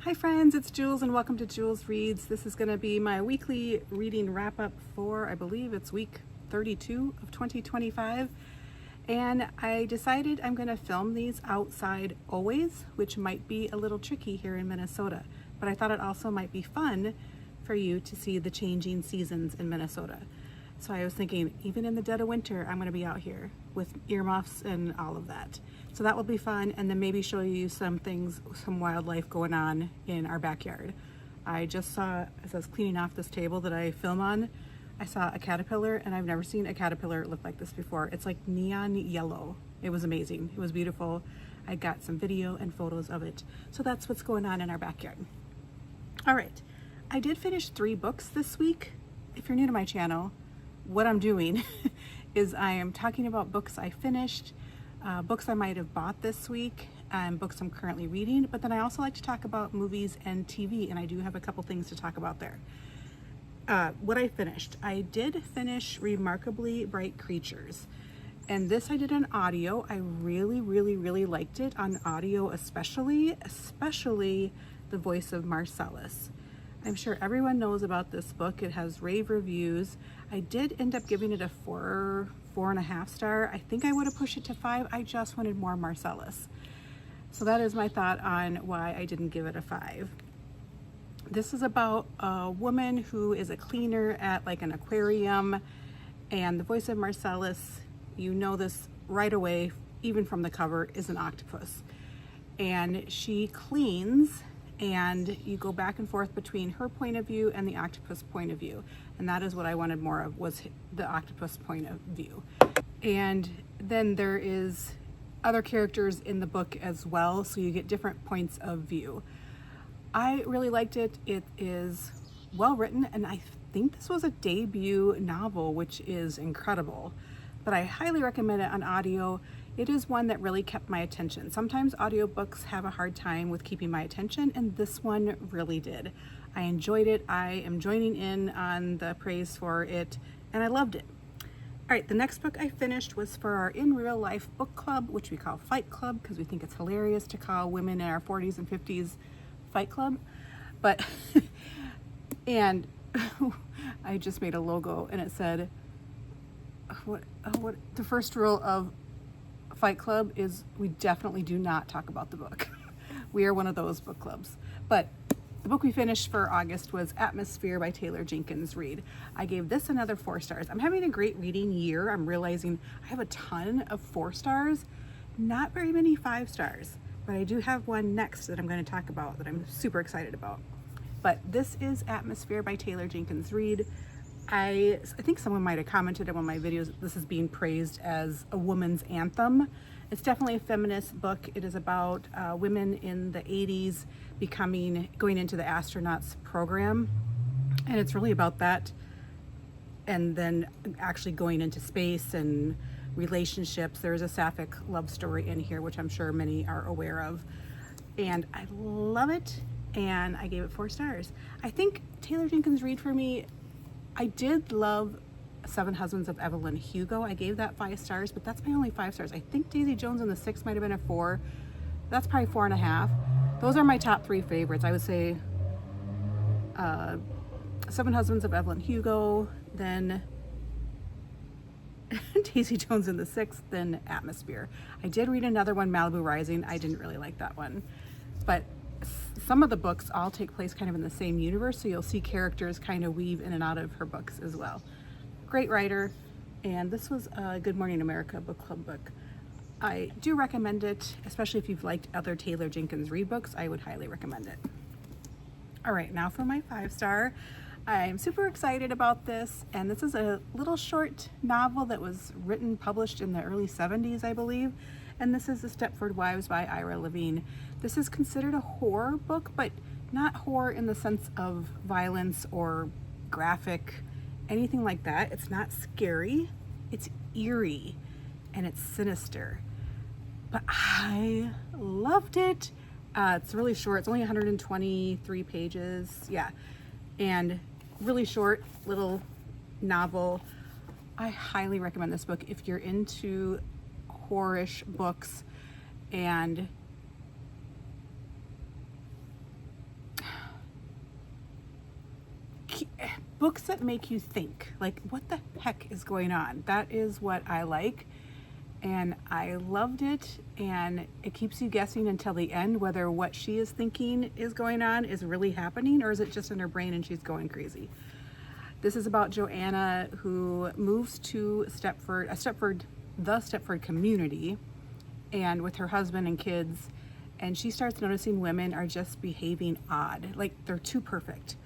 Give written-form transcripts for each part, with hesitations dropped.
Hi friends, it's Jules and welcome to Jules Reads. This is going to be my weekly reading wrap-up for, I believe it's week 32 of 2025. And I decided I'm going to film these outside always, which might be a little tricky here in Minnesota. But I thought it also might be fun for you to see the changing seasons in Minnesota. So I was thinking, even in the dead of winter, I'm going to be out here with earmuffs and all of that. So that will be fun, and then maybe show you some things, some wildlife going on in our backyard. I just saw, as I was cleaning off this table that I film on, I saw a caterpillar, and I've never seen a caterpillar look like this before. It's like neon yellow. It was amazing. It was beautiful. I got some video and photos of it. So that's what's going on in our backyard. All right, I did finish 3 books this week. If you're new to my channel, what I'm doing is I am talking about books I finished, books I might have bought this week, and books I'm currently reading, but then I also like to talk about movies and TV, and I do have a couple things to talk about there. What I finished. I did finish Remarkably Bright Creatures, and this I did on audio. I really liked it on audio, especially the voice of Marcellus. I'm sure everyone knows about this book. It has rave reviews. I did end up giving it a 4.5 star. I think I would have pushed it to 5. I just wanted more Marcellus. So that is my thought on why I didn't give it a 5. This is about a woman who is a cleaner at like an aquarium, and the voice of Marcellus, you know this right away, even from the cover, is an octopus. And she cleans, and you go back and forth between her point of view and the octopus point of view. And that is what I wanted more of, was the octopus point of view. And then there is other characters in the book as well, so you get different points of view. I really liked it. It is well written, and I think this was a debut novel, which is incredible. But I highly recommend it on audio. It is one that really kept my attention. Sometimes audiobooks have a hard time with keeping my attention, and this one really did. I enjoyed it. I am joining in on the praise for it, and I loved it. All right, the next book I finished was for our In Real Life book club, which we call Fight Club, because we think it's hilarious to call women in our 40s and 50s Fight Club. But, and I just made a logo, and it said, what the first rule of Fight Club is we definitely do not talk about the book. We are one of those book clubs. But the book we finished for August was Atmosphere by Taylor Jenkins Reid. I gave this another 4 stars. I'm having a great reading year. I'm realizing I have a ton of 4 stars, not very many 5 stars, but I do have one next that I'm going to talk about that I'm super excited about. But this is Atmosphere by Taylor Jenkins Reid. I think someone might have commented on one of my videos, this is being praised as a woman's anthem. It's definitely a feminist book. It is about women in the 80s going into the astronauts program. And it's really about that. And then actually going into space and relationships. There's a sapphic love story in here, which I'm sure many are aware of. And I love it. And I gave it 4 stars. I think Taylor Jenkins Reid, for me, I did love 7 Husbands of Evelyn Hugo. I gave that 5 stars, but that's my only 5 stars. I think Daisy Jones and the Six might have been a 4. That's probably 4.5. Those are my top 3 favorites. I would say 7 Husbands of Evelyn Hugo, then Daisy Jones and the Six, then Atmosphere. I did read another one, Malibu Rising. I didn't really like that one. But some of the books all take place kind of in the same universe, so you'll see characters kind of weave in and out of her books as well. Great writer, and this was a Good Morning America book club book. I do recommend it, especially if you've liked other Taylor Jenkins Reid books. I would highly recommend it. All right, now for my 5 star. I'm super excited about this, and this is a little short novel that was published in the early 70s, I believe. And this is The Stepford Wives by Ira Levine. This is considered a horror book, but not horror in the sense of violence or graphic, anything like that. It's not scary, it's eerie, and it's sinister. But I loved it. It's really short. It's only 123 pages. Yeah, and really short little novel. I highly recommend this book if you're into horror-ish books and books that make you think, like, what the heck is going on? That is what I like. And I loved it, and it keeps you guessing until the end whether what she is thinking is going on is really happening, or is it just in her brain and she's going crazy. This is about Joanna, who moves to the Stepford community, and with her husband and kids, and she starts noticing women are just behaving odd, like they're too perfect.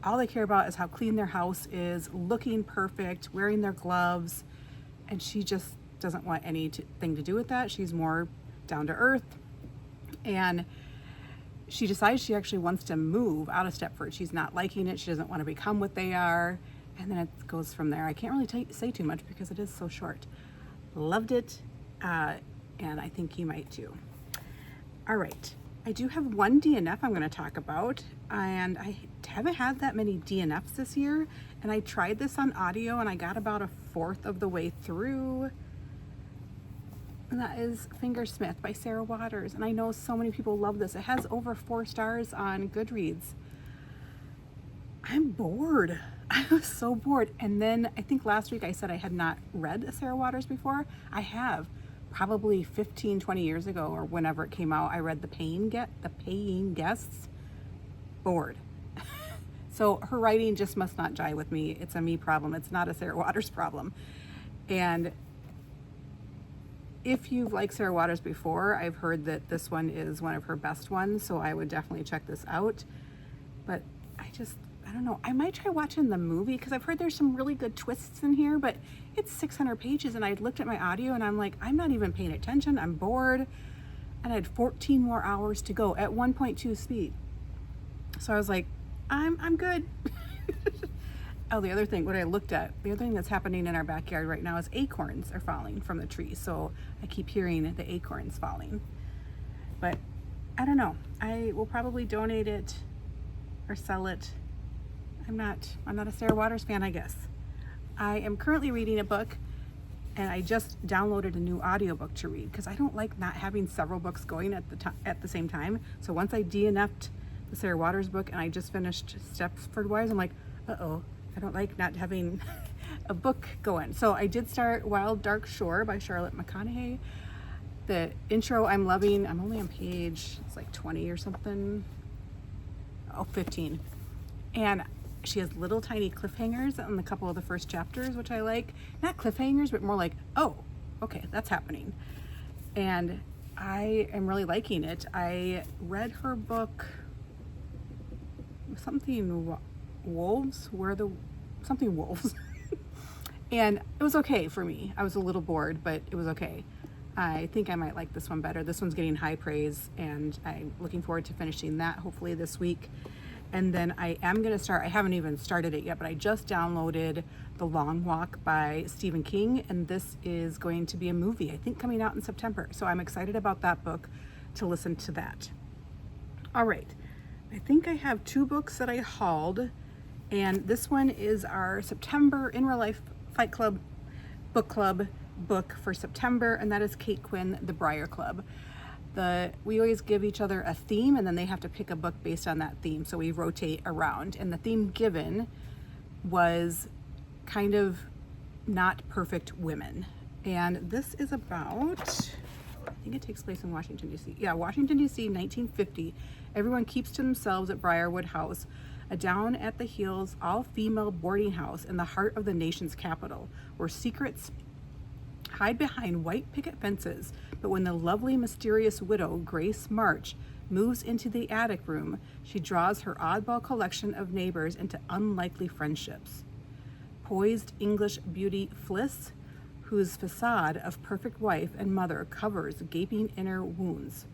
All they care about is how clean their house is, looking perfect, wearing their gloves, and she just doesn't want anything to do with that. She's more down to earth, and she decides she actually wants to move out of Stepford. She's not liking it. She doesn't want to become what they are, and then it goes from there. I can't really say too much because it is so short. Loved it, and I think you might too. All right, I do have one DNF I'm going to talk about, and I haven't had that many DNFs this year, and I tried this on audio and I got about a fourth of the way through, and that is Fingersmith by Sarah Waters. And I know so many people love this. It has over 4 stars on Goodreads. I'm bored. I was so bored. And then I think last week I said I had not read Sarah Waters before. I have. Probably 15, 20 years ago, or whenever it came out, I read The Paying Guests. Bored. So her writing just must not jive with me. It's a me problem. It's not a Sarah Waters problem. And if you've liked Sarah Waters before, I've heard that this one is one of her best ones, so I would definitely check this out. But I don't know. I might try watching the movie because I've heard there's some really good twists in here, but it's 600 pages, and I looked at my audio and I'm like, I'm not even paying attention. I'm bored. And I had 14 more hours to go at 1.2 speed. So I was like, I'm good. Oh, the other thing that's happening in our backyard right now is acorns are falling from the trees. So I keep hearing the acorns falling. But I don't know. I will probably donate it or sell it. I'm not a Sarah Waters fan, I guess. I am currently reading a book, and I just downloaded a new audiobook to read because I don't like not having several books going at the same time. So once I DNF'd the Sarah Waters book and I just finished Stepford Wives, I'm like, uh-oh, I don't like not having a book going. So I did start Wild Dark Shore by Charlotte McConaughey. The intro I'm loving. I'm only on page, it's like 20 or something. 15. And she has little tiny cliffhangers on a couple of the first chapters, which I like. Not cliffhangers, but more like, oh, okay, that's happening. And I am really liking it. I read her book, something wolves, something wolves. And it was okay for me. I was a little bored, but it was okay. I think I might like this one better. This one's getting high praise, and I'm looking forward to finishing that hopefully this week. And then I am going to start, I haven't even started it yet, but I just downloaded The Long Walk by Stephen King, and this is going to be a movie, I think, coming out in September. So I'm excited about that book to listen to that. All right, I think I have 2 books that I hauled, and this one is our September In Real Life Fight Club book club book for September, and that is Kate Quinn, The Briar Club. We always give each other a theme, and then they have to pick a book based on that theme. So we rotate around, and the theme given was kind of not perfect women. And this is about, I think it takes place in Washington, D.C. Yeah, Washington, D.C., 1950. Everyone keeps to themselves at Briarwood House, a down at the heels, all-female boarding house in the heart of the nation's capital, where secrets hide behind white picket fences. But when the lovely, mysterious widow, Grace March, moves into the attic room, she draws her oddball collection of neighbors into unlikely friendships. Poised English beauty Fliss, whose facade of perfect wife and mother covers gaping inner wounds.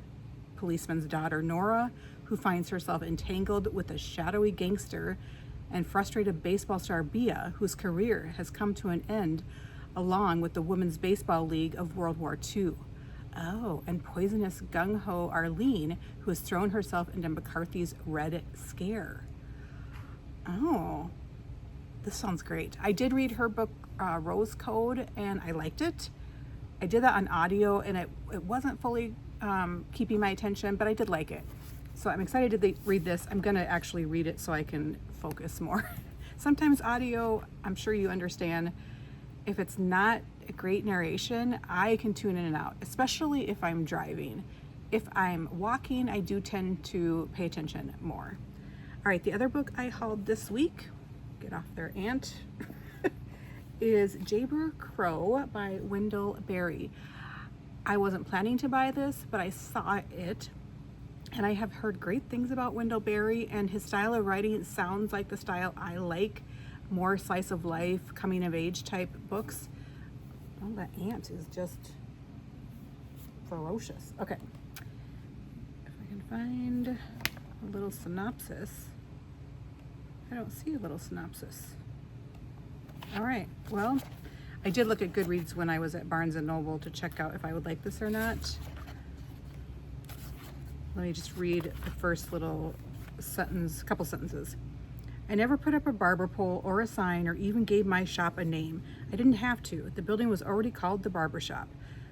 Policeman's daughter Nora, who finds herself entangled with a shadowy gangster, and frustrated baseball star Bea, whose career has come to an end along with the Women's Baseball League of World War II. Oh, and poisonous gung-ho Arlene, who has thrown herself into McCarthy's Red Scare. Oh, this sounds great. I did read her book, Rose Code, and I liked it. I did that on audio, and it wasn't fully keeping my attention, but I did like it. So I'm excited to read this. I'm gonna actually read it so I can focus more. Sometimes audio, I'm sure you understand, if it's not a great narration, I can tune in and out, especially if I'm driving. If I'm walking, I do tend to pay attention more. All right, the other book I hauled this week, get off there, Ant, is Jayber Crow by Wendell Berry. I wasn't planning to buy this, but I saw it, and I have heard great things about Wendell Berry, and his style of writing sounds like the style I like, more slice of life, coming of age type books. Oh, that ant is just ferocious. Okay, if I can find a little synopsis. I don't see a little synopsis. All right, well, I did look at Goodreads when I was at Barnes & Noble to check out if I would like this or not. Let me just read the first little sentence, couple sentences. I never put up a barber pole or a sign or even gave my shop a name. I didn't have to. The building was already called the Barber Shop.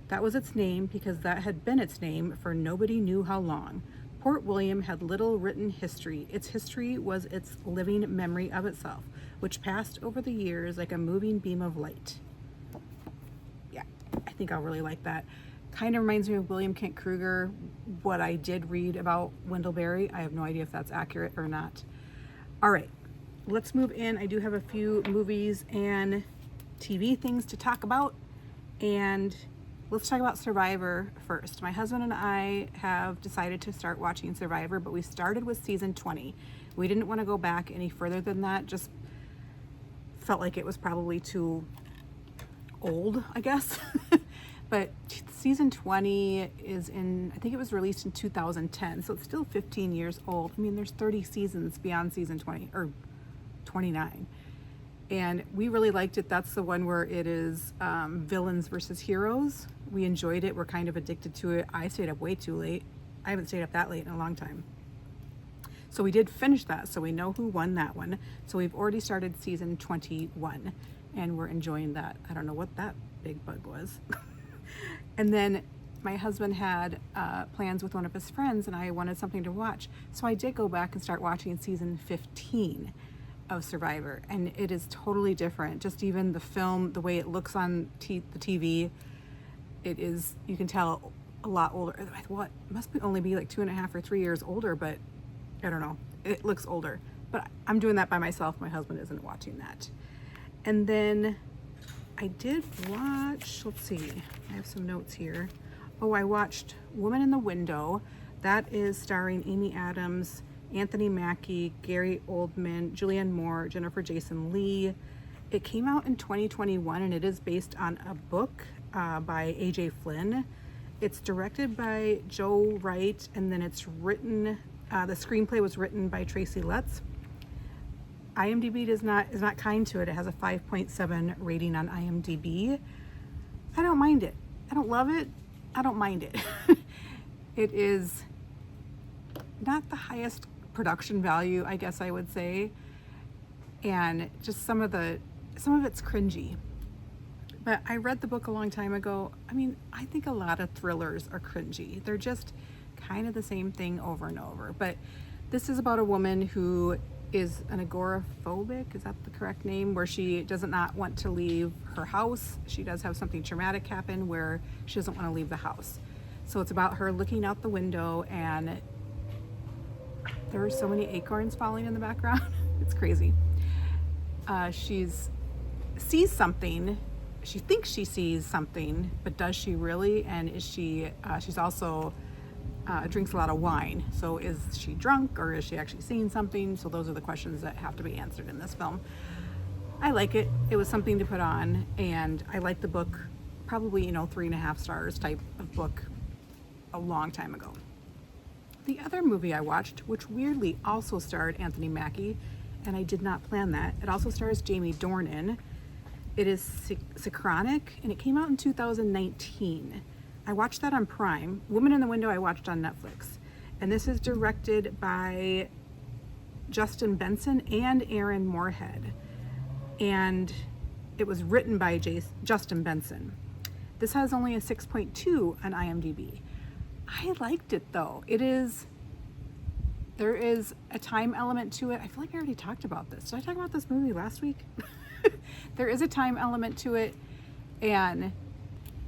That was its name because that had been its name for nobody knew how long. Port William had little written history. Its history was its living memory of itself, which passed over the years like a moving beam of light. Yeah, I think I'll really like that. Kind of reminds me of William Kent Kruger, what I did read about Wendell Berry. I have no idea if that's accurate or not. All right, let's move in. I do have a few movies and TV things to talk about, and let's talk about Survivor first. My husband and I have decided to start watching Survivor, but we started with season 20. We didn't want to go back any further than that, just felt like it was probably too old, I guess. But season 20 is in, I think it was released in 2010, so it's still 15 years old. I mean, there's 30 seasons beyond season 20, or 29. And we really liked it. That's the one where it is villains versus heroes. We enjoyed it. We're kind of addicted to it. I stayed up way too late. I haven't stayed up that late in a long time. So we did finish that, so we know who won that one. So we've already started season 21, and we're enjoying that. I don't know what that big bug was. And then my husband had plans with one of his friends, and I wanted something to watch. So I did go back and start watching season 15 of Survivor, and it is totally different. Just even the film, the way it looks on the TV, it is, you can tell, a lot older. What, must be only be like 2.5 or 3 years older, but I don't know. It looks older. But I'm doing that by myself. My husband isn't watching that. And then I did watch, let's see, I have some notes here. Oh, I watched Woman in the Window. That is starring Amy Adams, Anthony Mackie, Gary Oldman, Julianne Moore, Jennifer Jason Leigh. It came out in 2021, and it is based on a book by A.J. Flynn. It's directed by Joe Wright, and then it's written, the screenplay was written by Tracy Letts. IMDb is not kind to it. It has a 5.7 rating on IMDb. I don't mind it. I don't love it. I don't mind it. It is not the highest production value, I guess I would say, and just some of it's cringy. But I read the book a long time ago. I mean, I think a lot of thrillers are cringy. They're just kind of the same thing over and over. But this is about a woman who is an agoraphobic, is that the correct name? Where she does not want to leave her house. She does have something traumatic happen where she doesn't want to leave the house. So it's about her looking out the window, and there are so many acorns falling in the background. It's crazy. She sees something. She thinks she sees something, but does she really? And is she, she's also drinks a lot of wine. So is she drunk, or is she actually seeing something? So those are the questions that have to be answered in this film. I like it. It was something to put on, and I like the book, probably, 3.5 stars type of book a long time ago. The other movie I watched, which weirdly also starred Anthony Mackie, and I did not plan that. It also stars Jamie Dornan. It is Synchronic, and it came out in 2019. I watched that on Prime. Woman in the Window I watched on Netflix. And this is directed by Justin Benson and Aaron Moorhead. And it was written by Justin Benson. This has only a 6.2 on IMDb. I liked it though. It is There is a time element to it. I feel like I already talked about this. Did I talk about this movie last week? There is a time element to it, and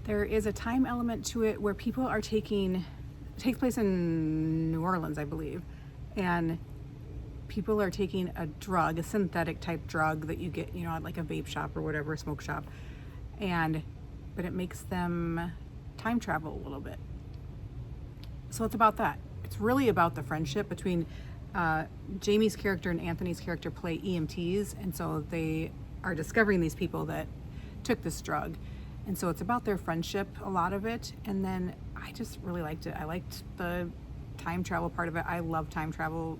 there is a time element to it where people are it takes place in New Orleans, I believe, and people are taking a drug, a synthetic type drug that you get, you know, at like a vape shop or whatever, a smoke shop, but it makes them time travel a little bit. So it's about that. It's really about the friendship between Jamie's character and Anthony's character play EMTs, and so they are discovering these people that took this drug, and so it's about their friendship, a lot of it. And then I just really liked it. I liked the time travel part of it. I love time travel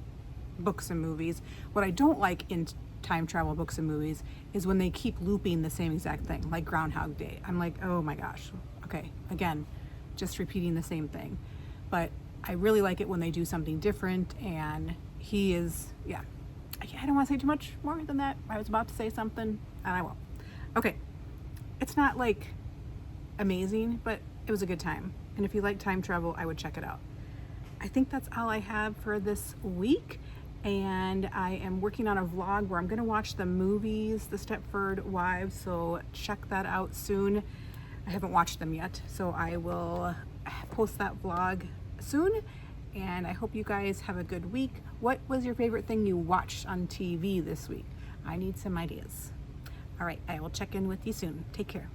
books and movies. What I don't like in time travel books and movies is when they keep looping the same exact thing, like Groundhog Day. I'm like, oh my gosh, okay, again, just repeating the same thing. But I really like it when they do something different, and he is, yeah. I don't want to say too much more than that. I was about to say something, and I won't. Okay, it's not like amazing, but it was a good time. And if you like time travel, I would check it out. I think that's all I have for this week. And I am working on a vlog where I'm going to watch the movies, The Stepford Wives, so check that out soon. I haven't watched them yet, so I will post that vlog soon. And I hope you guys have a good week. What was your favorite thing you watched on TV this week? I need some ideas. All right, I will check in with you soon. Take care.